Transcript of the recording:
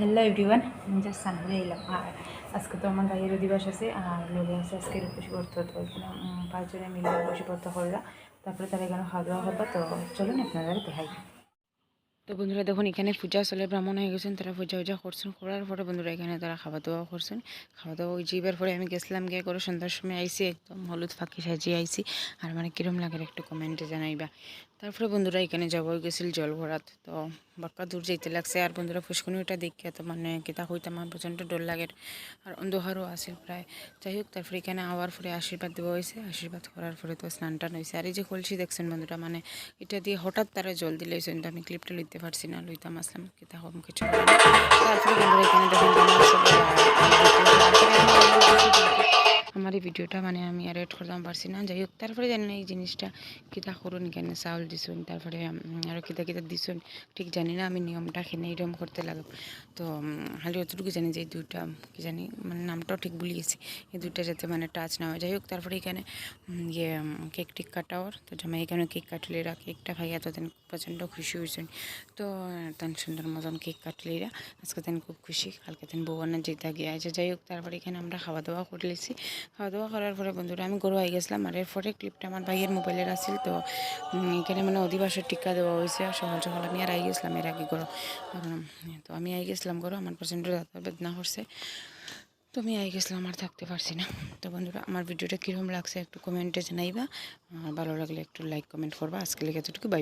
Hello everyone, আমি just Sunday এলাম। আর আজকে তো আমার ভাইয়ের দিবস আছে আর লোকে আছে আজকে রূপসী করতে হতো এখানে 5 জনে মিলে রূপসী করতে করলা। তারপরে তারা এখানে খাওয়া দাওয়া হতো। তো চলুন আপনাদের দেখাই। তো বন্ধুরা দেখুন, এখানে পূজা চলে, ব্রাহ্মণ হয়ে গেছেন, তারা পূজা উজা করছেন, করার পরে বন্ধুরা এখানে তারা খাওয়া দাওয়া করছেন। খাওয়া দাওয়া ওই যাইবার পরে আমি গেছিলাম, গিয়ে করে সন্ধ্যার সময় আইসি, একদম হলুদ ফাঁকি সাজিয়ে আইসি। আর মানে কীরম লাগে একটু কমেন্টে জানাইবা। তারপরে বন্ধুরা এখানে যাবো গেছিল জল ভরাত, তো বাক্কা দূর যেতে লাগছে। আর বন্ধুরা ফুসকুনিটা দেখে তো মানে কিতা হইতাম, আমার প্রচণ্ড ডর লাগে। আর অন্ধকারও আছে প্রায়। যাই হোক, তারপরে এখানে আওয়ার পরে আশীর্বাদ দেওয়া হয়েছে। আশীর্বাদ করার পরে তো স্নান টান হয়েছে। আর এই যে কলসি দেখছেন বন্ধুরা, মানে এটা দিয়ে হঠাৎ তারা জল দিলে কিন্তু আমি ক্লিপটা লইতে পারছি না, লইতাম আসলাম কিতা হম কিছু। তারপরে বন্ধুরা এখানে দেখুন আমার এই ভিডিওটা মানে আমি আর এড করতাম পারছি না। যাই হোক, তারপরে জানি না এই জিনিসটা কিতা করুন, কেন চাউল দিছুন, তারপরে আরও কিতা কিতা দিছুন ঠিক জানি না। আমি নিয়মটা খেনে এরকম করতে লাগব। তো খালি অতটুকু জানি যে এই দুইটা কি জানি, মানে নামটাও ঠিক ভুলে গেছি, এই দুইটা যাতে মানে টাচ না হয়। যাই হোক, তারপরে এখানে ইয়ে কেক টেক কাটাওয়ার, তো জামাই এখানে কেক কাটলেরা কেকটা খাইয়া তো তেন প্রচণ্ড খুশি হয়েছেন। তো তেন সুন্দর মতন কেক কাটলেরা আজকে তেন খুব খুশি, কালকে তেন বউয়ানের যেটা গিয়ে আছে। যাই হোক, তারপরে এখানে আমরা খাওয়া দাওয়া করে লেছি। খাওয়া দাওয়া করার পরে বন্ধুরা আমি গরু হয়ে গেছিলাম। আর এরপরে ক্লিপটা আমার ভাইয়ের মোবাইলের আসছিল। তো এখানে মানে অধিবাসের টিকা দেওয়া হয়েছে। সকাল সকাল আমি আর আই গেছিলাম এর আগে গরু, তো আমি আই গেছিলাম গরু, আমার প্রচণ্ড দাঁতের বেদনা করছে। তো আমি আই গেছিলাম, আর থাকতে পারছি না। তো বন্ধুরা আমার ভিডিওটা কীরকম লাগছে একটু কমেন্টে জানাইবা। ভালো লাগলে একটু লাইক কমেন্ট করবা। আজকে লেগে এতটুকু, বাই।